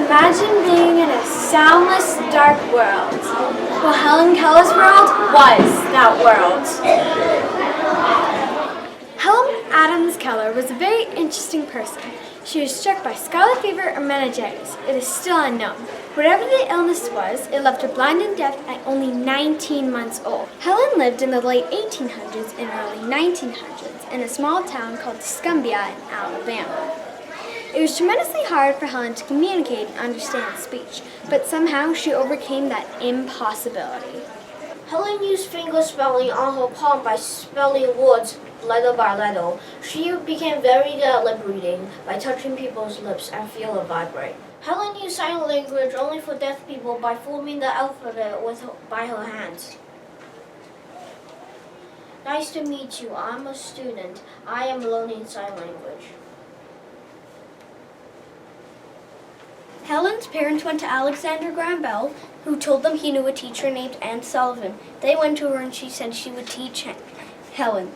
Imagine being in a soundless, dark world. Well, Helen Keller's world was that world. Helen Adams Keller was a very interesting person. She was struck by scarlet fever or meningitis. It is still unknown. Whatever the illness was, it left her blind and deaf at only 19 months old. Helen lived in the late 1800s and early 1900s in a small town called Tuscumbia in Alabama. It was tremendously hard for Helen to communicate and understand speech, but somehow she overcame that impossibility. Helen used finger spelling on her palm by spelling words letter by letter. She became very good at lip reading by touching people's lips and feel it vibrate. Helen used sign language only for deaf people by forming the alphabet by her hands. Nice to meet you. I'm a student. I am learning sign language. Helen's parents went to Alexander Graham Bell, who told them he knew a teacher named Anne Sullivan. They went to her and she said she would teach Helen.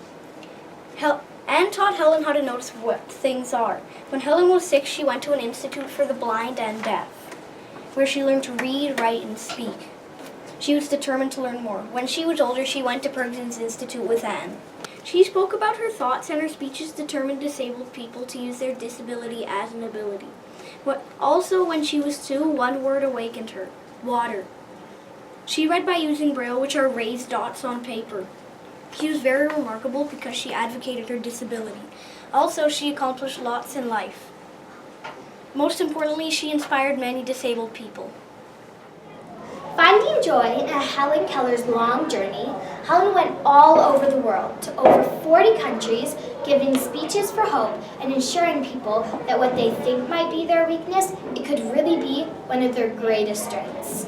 Anne taught Helen how to notice what things are. When Helen was 6, she went to an institute for the blind and deaf, where she learned to read, write, and speak. She was determined to learn more. When she was older, she went to Perkins Institute with Anne. She spoke about her thoughts, and her speeches determined disabled people to use their disability as an ability. Also, when she was 2, one word awakened her: water. She read by using Braille, which are raised dots on paper. She was very remarkable because she advocated her disability. Also, she accomplished lots in life. Most importantly, she inspired many disabled people. Finding joy in Helen Keller's long journey, Helen went all over the world to over 40 countries, giving speeches for hope and ensuring people that what they think might be their weakness, it could really be one of their greatest strengths.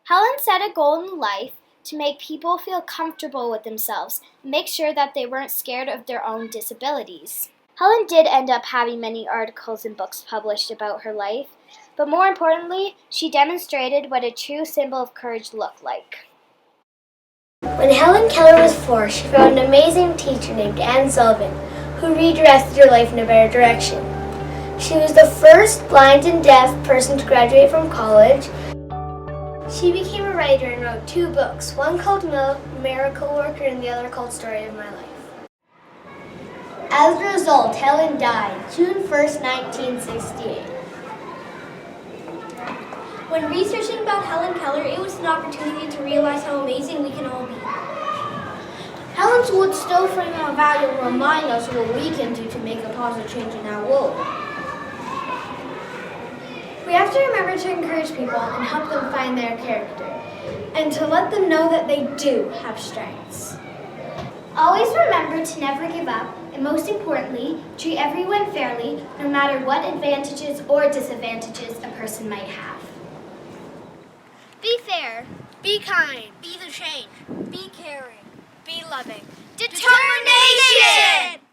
Helen set a goal in life to make people feel comfortable with themselves and make sure that they weren't scared of their own disabilities. Helen did end up having many articles and books published about her life, but more importantly, she demonstrated what a true symbol of courage looked like. When Helen Keller was 4, she found an amazing teacher named Anne Sullivan, who redirected her life in a better direction. She was the first blind and deaf person to graduate from college. She became a writer and wrote 2 books, one called Miracle Worker and the other called Story of My Life. As a result, Helen died June 1st, 1968. When researching about Helen Keller, it was an opportunity to realize how amazing we can all be. Helen's words still frame our value and remind us what we can do to make a positive change in our world. We have to remember to encourage people and help them find their character, and to let them know that they do have strengths. Always remember to never give up, and most importantly, treat everyone fairly, no matter what advantages or disadvantages a person might have. Be fair. Be kind. Be the change. Be caring. Be loving. Determination!